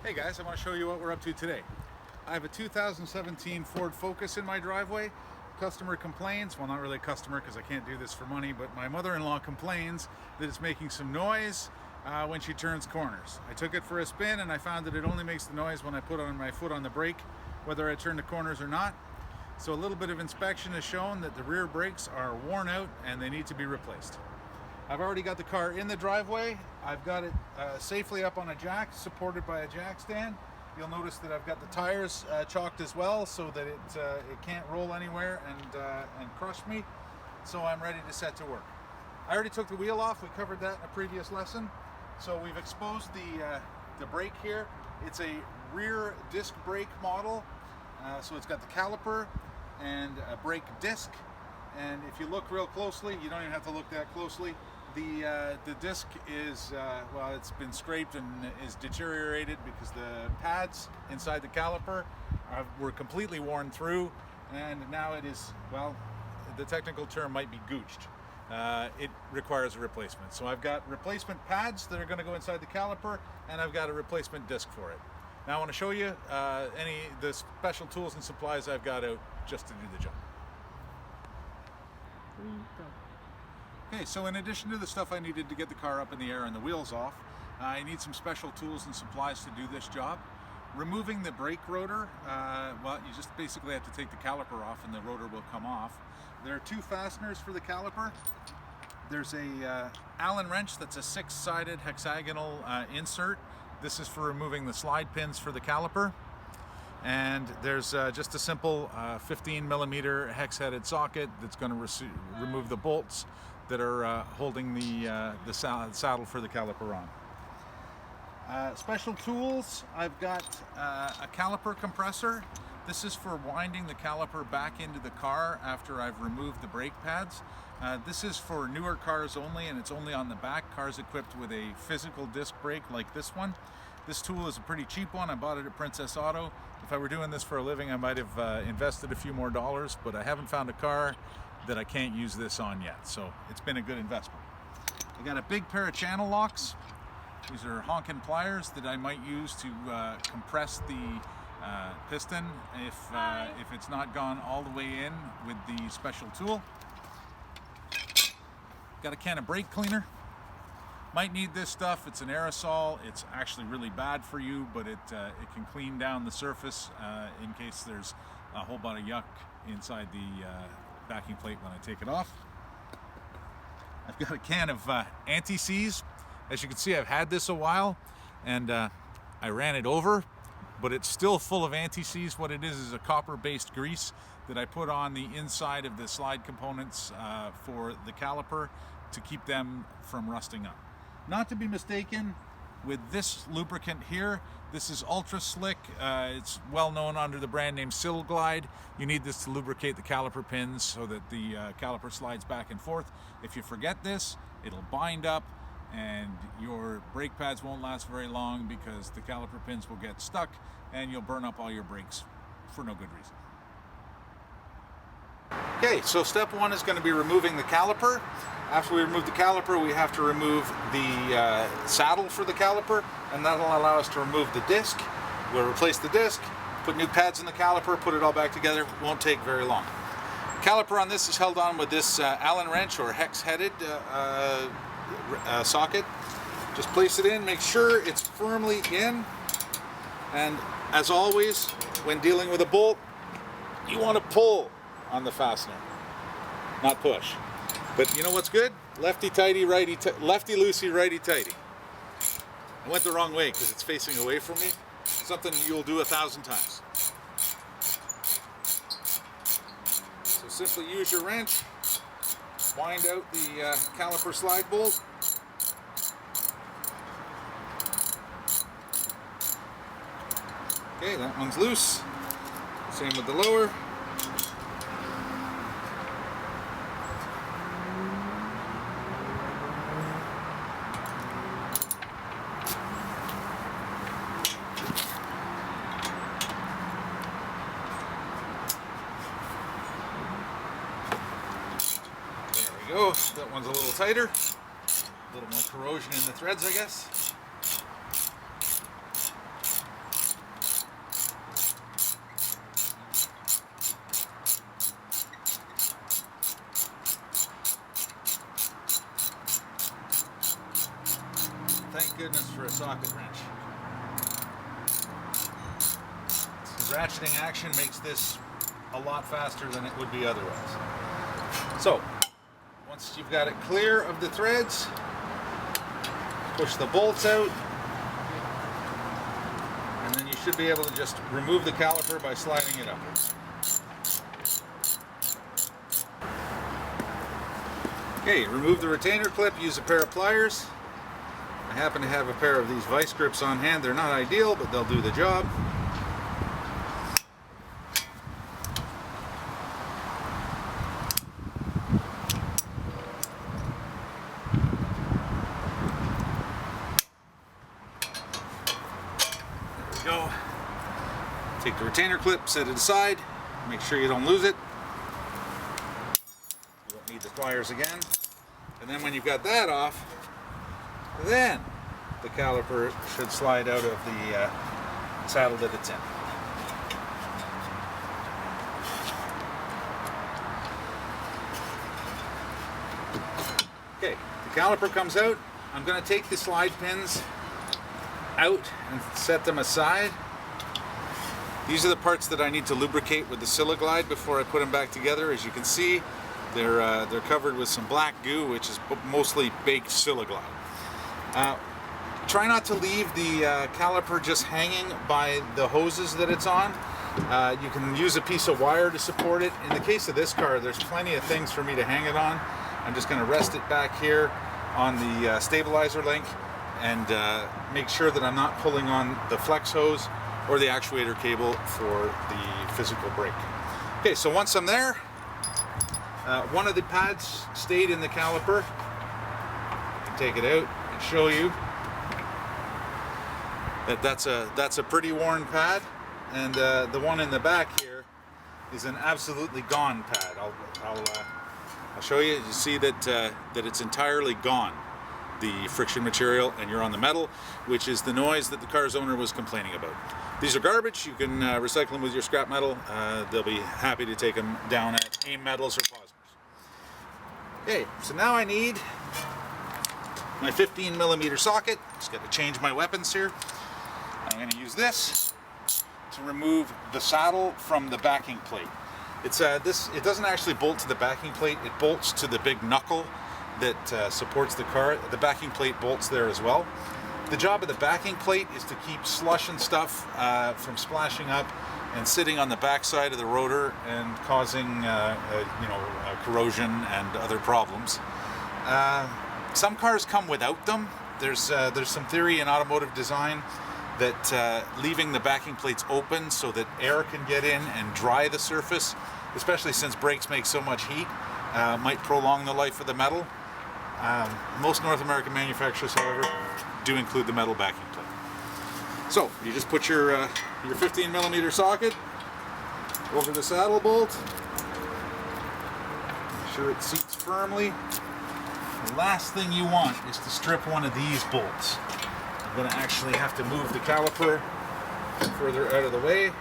Hey guys, I want to show you what we're up to today. I have a 2017 Ford Focus in my driveway. Customer complains, well, not really a customer because I can't do this for money, but my mother-in-law complains that it's making some noise when she turns corners. I took it for a spin and I found that it only makes the noise when I put on my foot on the brake, whether I turn the corners or not. So a little bit of inspection has shown that the rear brakes are worn out and they need to be replaced. I've already got the car in the driveway. I've got it safely up on a jack, supported by a jack stand. You'll notice that I've got the tires chalked as well, so that it can't roll anywhere and crush me. So I'm ready to set to work. I already took the wheel off. We covered that in a previous lesson. So we've exposed the brake here. It's a rear disc brake model. So it's got the caliper and a brake disc. And if you look real closely, you don't even have to look that closely. The disc is, well, it's been scraped and is deteriorated because the pads inside the caliper were completely worn through, and now it is, well, the technical term might be gooched. It requires a replacement. So I've got replacement pads that are going to go inside the caliper, and I've got a replacement disc for it. Now I want to show you the special tools and supplies I've got out just to do the job. Okay, so in addition to the stuff I needed to get the car up in the air and the wheels off, I need some special tools and supplies to do this job. Removing the brake rotor, well, you just basically have to take the caliper off and the rotor will come off. There are two fasteners for the caliper. There's a Allen wrench that's a 6-sided hexagonal insert. This is for removing the slide pins for the caliper. And there's just a simple 15 millimeter hex-headed socket that's going to remove the bolts that are holding the saddle for the caliper on. Special tools, I've got a caliper compressor. This is for winding the caliper back into the car after I've removed the brake pads. This is for newer cars only, and it's only on the back. Cars equipped with a physical disc brake like this one. This tool is a pretty cheap one. I bought it at Princess Auto. If I were doing this for a living, I might have invested a few more dollars, but I haven't found a car that I can't use this on yet, so it's been a good investment. I got a big pair of channel locks. These are honkin' pliers that I might use to compress the piston if it's not gone all the way in with the special tool. Got a can of brake cleaner. Might need this stuff. It's an aerosol. It's actually really bad for you, but it can clean down the surface in case there's a whole bunch of yuck inside the backing plate when I take it off. I've got a can of anti-seize. As you can see, I've had this a while, and I ran it over, but it's still full of anti-seize. What it is a copper-based grease that I put on the inside of the slide components for the caliper to keep them from rusting up. Not to be mistaken with this lubricant here. This is Ultra Slick. It's well known under the brand name Silglide. You need this to lubricate the caliper pins so that the caliper slides back and forth. If you forget this, it'll bind up and your brake pads won't last very long because the caliper pins will get stuck and you'll burn up all your brakes for no good reason. Okay, so step one is going to be removing the caliper. After we remove the caliper, we have to remove the saddle for the caliper, and that'll allow us to remove the disc. We'll replace the disc, put new pads in the caliper, put it all back together. Won't take very long. The caliper on this is held on with this Allen wrench or hex-headed socket. Just place it in, make sure it's firmly in, and as always, when dealing with a bolt, you want to pull on the fastener, not push. But you know what's good? Lefty tighty, righty lefty loosey, righty tighty. I went the wrong way because it's facing away from me. Something you'll do 1,000 times. So simply use your wrench, wind out the caliper slide bolt. Okay, that one's loose. Same with the lower. Go. That one's a little tighter, a little more corrosion in the threads, I guess. goodness for a socket wrench. The ratcheting action makes this a lot faster than it would be otherwise. So, once you've got it clear of the threads, push the bolts out, and then you should be able to just remove the caliper by sliding it up. Okay, remove the retainer clip, use a pair of pliers. I happen to have a pair of these vice grips on hand. They're not ideal, but they'll do the job. There we go. Take the retainer clip, set it aside, make sure you don't lose it. You won't need the pliers again. And then when you've got that off, then the caliper should slide out of the saddle that it's in. Okay, the caliper comes out. I'm going to take the slide pins out and set them aside. These are the parts that I need to lubricate with the Siliglide before I put them back together. As you can see, they're covered with some black goo, which is mostly baked Siliglide. Try not to leave the caliper just hanging by the hoses that it's on. You can use a piece of wire to support it. In the case of this car, there's plenty of things for me to hang it on. I'm just going to rest it back here on the stabilizer link and make sure that I'm not pulling on the flex hose or the actuator cable for the physical brake. Okay, so once I'm there, one of the pads stayed in the caliper. I can take it out and show you that that's a pretty worn pad, and the one in the back here is an absolutely gone pad. I'll show you. You see that that it's entirely gone, the friction material, and you're on the metal, which is the noise that the car's owner was complaining about. These are garbage. You can recycle them with your scrap metal. They'll be happy to take them down at AIM Metals or Posner's. Okay, so now I need my 15mm socket. Just got to change my weapons here. I'm going to use this to remove the saddle from the backing plate. It doesn't actually bolt to the backing plate. It bolts to the big knuckle that supports the car. The backing plate bolts there as well. The job of the backing plate is to keep slush and stuff from splashing up and sitting on the backside of the rotor and causing corrosion and other problems. Some cars come without them. There's some theory in automotive design that leaving the backing plates open so that air can get in and dry the surface, especially since brakes make so much heat, might prolong the life of the metal. Most North American manufacturers, however, do include the metal backing plate. So you just put your 15mm socket over the saddle bolt. Make sure it seats firmly. The last thing you want is to strip one of these bolts. I'm going to actually have to move the caliper further out of the way.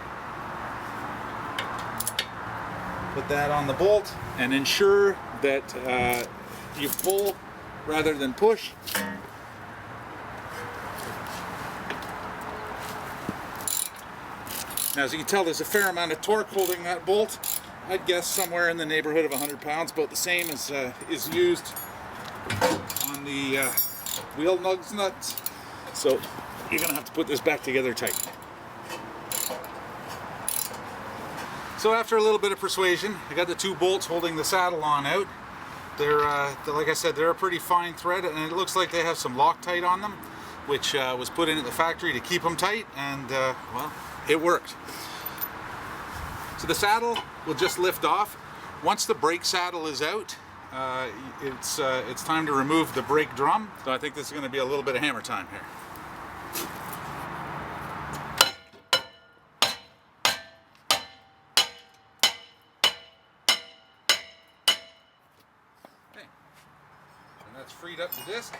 Put that on the bolt and ensure that you pull rather than push. Now, as you can tell, there's a fair amount of torque holding that bolt. I'd guess somewhere in the neighborhood of 100 pounds, about the same as is used on the wheel nuts. So you're going to have to put this back together tight. So after a little bit of persuasion, I got the two bolts holding the saddle on out. They're like I said, they're a pretty fine thread, and it looks like they have some Loctite on them, which was put in at the factory to keep them tight, and well, it worked. So the saddle will just lift off. Once the brake saddle is out, it's time to remove the brake drum. So I think this is going to be a little bit of hammer time here. Okay, and that's freed up the disc,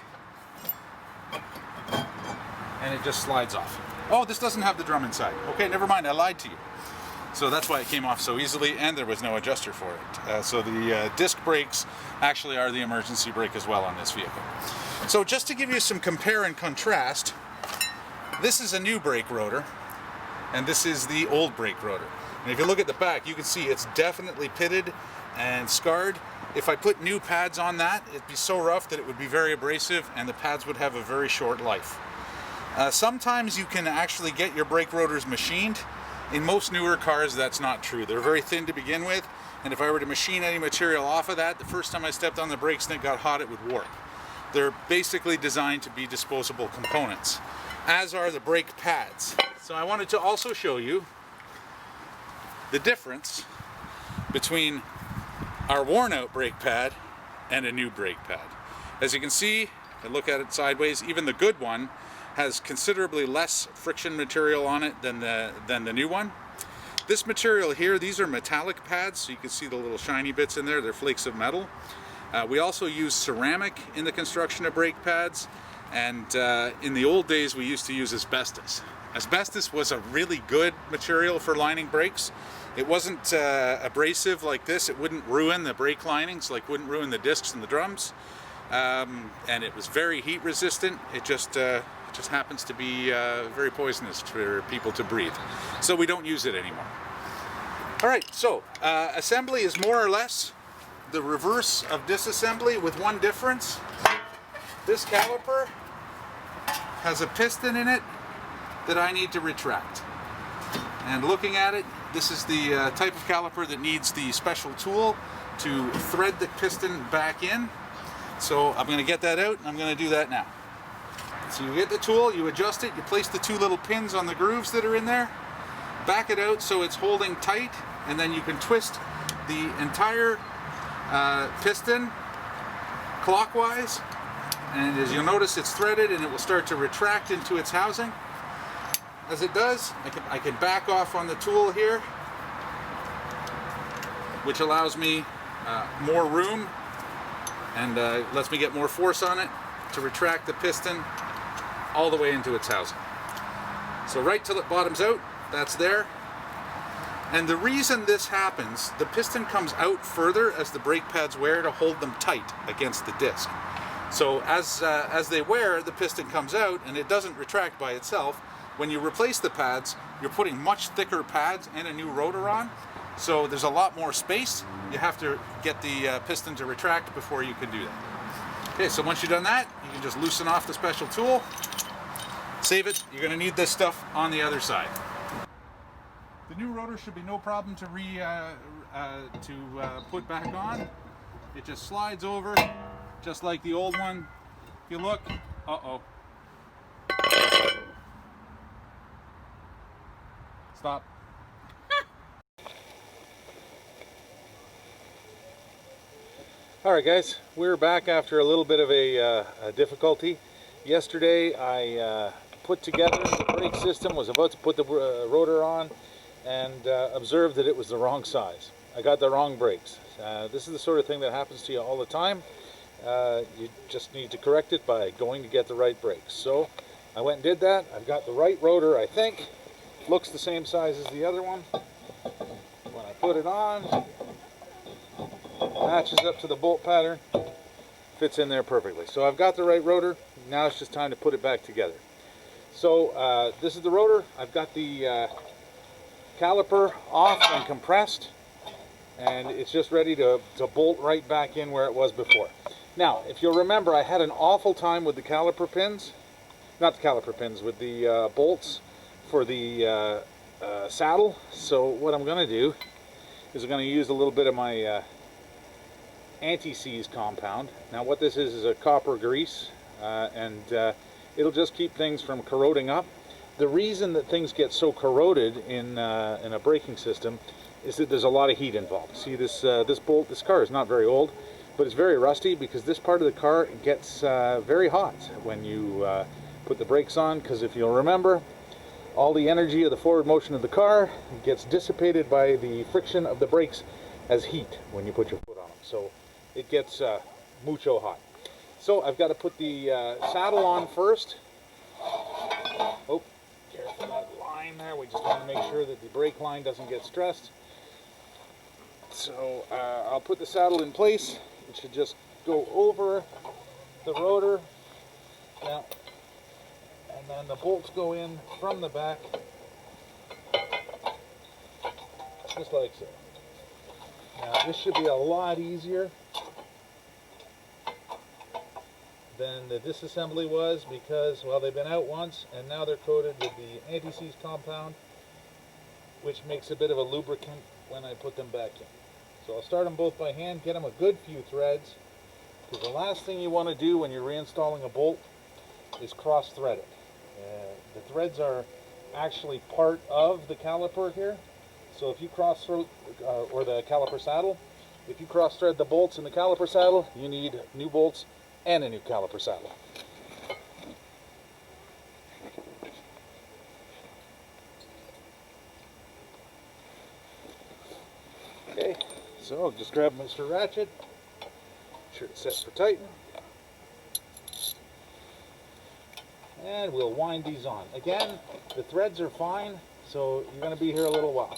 and it just slides off. Oh, this doesn't have the drum inside. Okay, never mind, I lied to you. So that's why it came off so easily, and there was no adjuster for it. So the disc brakes actually are the emergency brake as well on this vehicle. So just to give you some compare and contrast, this is a new brake rotor, and this is the old brake rotor. And if you look at the back, you can see it's definitely pitted and scarred. If I put new pads on that, it'd be so rough that it would be very abrasive and the pads would have a very short life. Sometimes you can actually get your brake rotors machined. In most newer cars, that's not true. They're very thin to begin with, and if I were to machine any material off of that, the first time I stepped on the brakes and it got hot, it would warp. They're basically designed to be disposable components, as are the brake pads. So I wanted to also show you the difference between our worn out brake pad and a new brake pad. As you can see, if I look at it sideways, even the good one has considerably less friction material on it than the new one. This material here, these are metallic pads, so you can see the little shiny bits in there. They're flakes of metal. We also use ceramic in the construction of brake pads, and in the old days we used to use asbestos. Asbestos was a really good material for lining brakes. It wasn't abrasive like this. It wouldn't ruin the brake linings, like wouldn't ruin the discs and the drums. And it was very heat resistant. It just happens to be very poisonous for people to breathe. So we don't use it anymore. All right, so assembly is more or less the reverse of disassembly, with one difference. This caliper has a piston in it that I need to retract. And looking at it, this is the type of caliper that needs the special tool to thread the piston back in. So I'm going to get that out, and I'm going to do that now. So you get the tool, you adjust it, you place the two little pins on the grooves that are in there, back it out so it's holding tight, and then you can twist the entire piston clockwise, and as you'll notice, it's threaded and it will start to retract into its housing. As it does, I can back off on the tool here, which allows me more room and lets me get more force on it to retract the piston all the way into its housing. So right till it bottoms out, that's there. And the reason this happens, the piston comes out further as the brake pads wear to hold them tight against the disc. So as they wear, the piston comes out and it doesn't retract by itself. When you replace the pads, you're putting much thicker pads and a new rotor on, so there's a lot more space. You have to get the piston to retract before you can do that. Okay, so once you've done that, you can just loosen off the special tool, save it. You're going to need this stuff on the other side. The new rotor should be no problem to put back on. It just slides over, just like the old one. If you look, stop. Alright guys, we're back after a little bit of a difficulty. Yesterday I put together the brake system, was about to put the rotor on, and observed that it was the wrong size. I got the wrong brakes. This is the sort of thing that happens to you all the time. You just need to correct it by going to get the right brakes. So I went and did that. I've got the right rotor, I think. Looks the same size as the other one. When I put it on, matches up to the bolt pattern, fits in there perfectly. So I've got the right rotor. Now it's just time to put it back together. So this is the rotor. I've got the caliper off and compressed, and it's just ready to bolt right back in where it was before. Now, if you'll remember, I had an awful time with the caliper pins, not the caliper pins, with the bolts for the saddle. So what I'm going to do is I'm going to use a little bit of my anti-seize compound. Now what this is a copper grease, and it'll just keep things from corroding up. The reason that things get so corroded in a braking system is that there's a lot of heat involved. See this bolt, this car is not very old, but it's very rusty because this part of the car gets very hot when you put the brakes on, because if you'll remember, all the energy of the forward motion of the car gets dissipated by the friction of the brakes as heat when you put your foot on them. So it gets mucho hot. So I've got to put the saddle on first. Oh, careful that line there. We just want to make sure that the brake line doesn't get stressed. So I'll put the saddle in place. It should just go over the rotor Now, and then the bolts go in from the back, just like so. Now, this should be a lot easier than the disassembly was because, well, they've been out once and now they're coated with the anti-seize compound, which makes a bit of a lubricant when I put them back in. So I'll start them both by hand, get them a good few threads, because the last thing you want to do when you're reinstalling a bolt is cross-thread it. The threads are actually part of the caliper here, so if you cross-thread, or the caliper saddle, if you cross-thread the bolts in the caliper saddle, you need new bolts and a new caliper saddle. Okay, so just grab Mr. Ratchet, make sure it's set for tighten, and we'll wind these on. Again, the threads are fine, so you're going to be here a little while.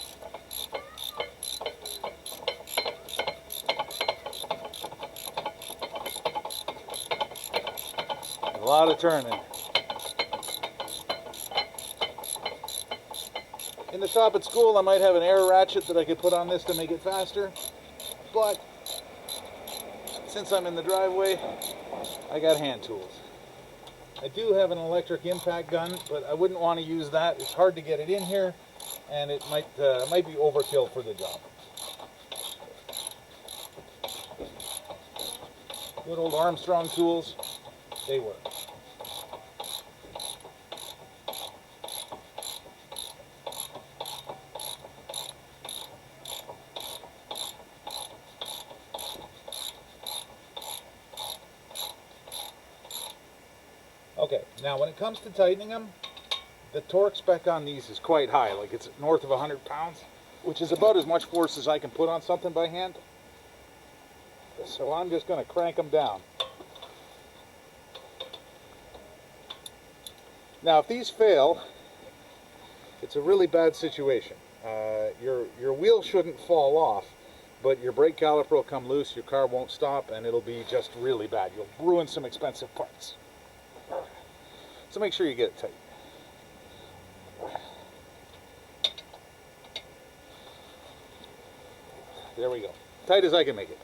A lot of turning. In the shop at school, I might have an air ratchet that I could put on this to make it faster, but since I'm in the driveway, I got hand tools. I do have an electric impact gun, but I wouldn't want to use that. It's hard to get it in here, and it might be overkill for the job. Good old Armstrong tools, they work. Okay, now when it comes to tightening them, the torque spec on these is quite high, like it's north of 100 pounds, which is about as much force as I can put on something by hand. So I'm just going to crank them down. Now if these fail, it's a really bad situation. Your wheel shouldn't fall off, but your brake caliper will come loose, your car won't stop, and it'll be just really bad. You'll ruin some expensive parts. So make sure you get it tight. There we go. Tight as I can make it.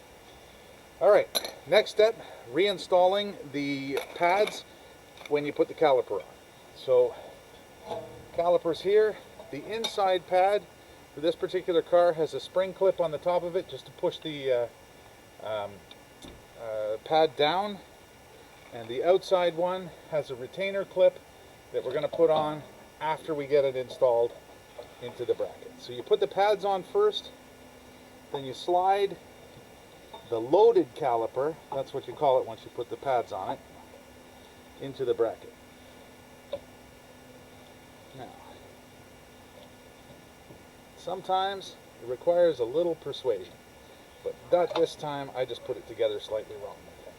Alright, next step, reinstalling the pads when you put the caliper on. So, calipers here. The inside pad for this particular car has a spring clip on the top of it just to push the pad down. And the outside one has a retainer clip that we're going to put on after we get it installed into the bracket. So you put the pads on first, then you slide the loaded caliper, that's what you call it once you put the pads on it, into the bracket. Now, sometimes it requires a little persuasion, but not this time. I just put it together slightly wrong, I think.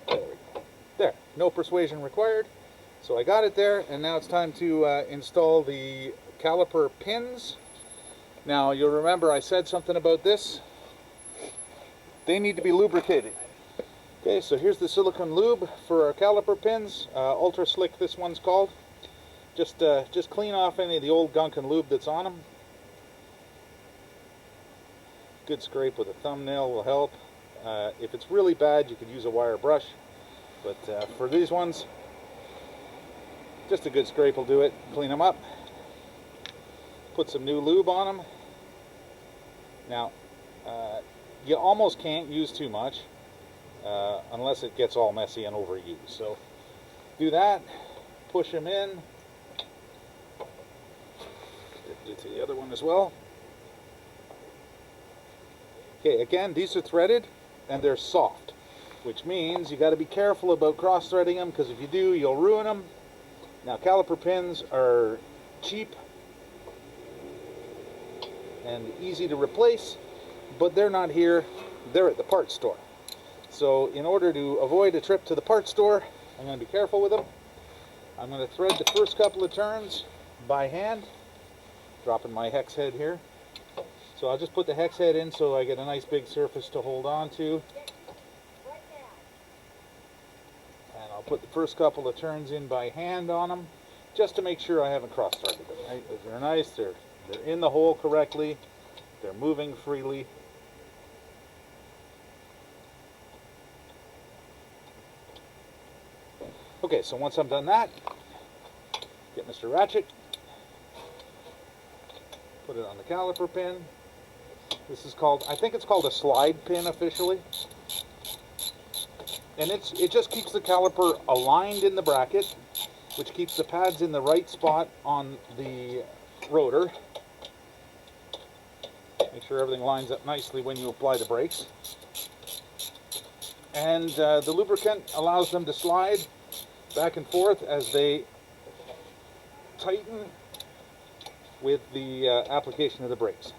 There we go. There, no persuasion required. So I got it there, and now it's time to install the caliper pins. Now you'll remember I said something about this. They need to be lubricated. Okay, so here's the silicone lube for our caliper pins. Ultra Slick, this one's called. Just clean off any of the old gunk and lube that's on them. Good scrape with a thumbnail will help. If it's really bad, you could use a wire brush, but for these ones, just a good scrape will do it. Clean them up. Put some new lube on them. Now, you almost can't use too much unless it gets all messy and overused. So do that. Push them in. Do to the other one as well. Okay, again, these are threaded and they're soft, which means you got to be careful about cross-threading them, because if you do, you'll ruin them. Now, caliper pins are cheap and easy to replace, but they're not here, they're at the parts store. So in order to avoid a trip to the parts store, I'm going to be careful with them. I'm going to thread the first couple of turns by hand, dropping my hex head here. So I'll just put the hex head in so I get a nice big surface to hold on to. And I'll put the first couple of turns in by hand on them, just to make sure I haven't cross-threaded them. Right? They're nice, they're in the hole correctly, they're moving freely. Okay, so once I'm done that, get Mr. Ratchet, put it on the caliper pin. This is called, I think it's called a slide pin officially. And it just keeps the caliper aligned in the bracket, which keeps the pads in the right spot on the rotor. Make sure everything lines up nicely when you apply the brakes. And the lubricant allows them to slide back and forth as they tighten with the application of the brakes.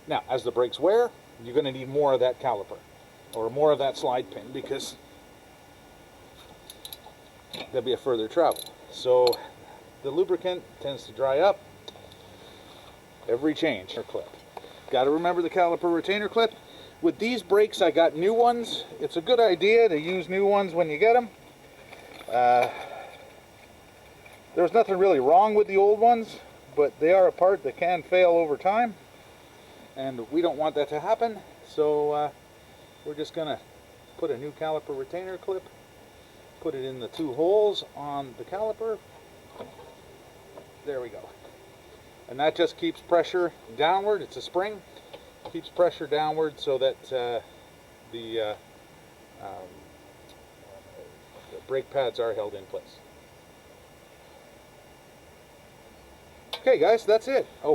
Now, as the brakes wear, you're going to need more of that caliper, or more of that slide pin, because there'll be a further travel. So the lubricant tends to dry up every change or clip. Got to remember the caliper retainer clip. With these brakes, I got new ones. It's a good idea to use new ones when you get them. There's nothing really wrong with the old ones, but they are a part that can fail over time, and we don't want that to happen. So we're just gonna put a new caliper retainer clip, put it in the two holes on the caliper. There we go. And that just keeps pressure downward. It's a spring, keeps pressure downward so that the brake pads are held in place. Okay guys, that's it. Oh.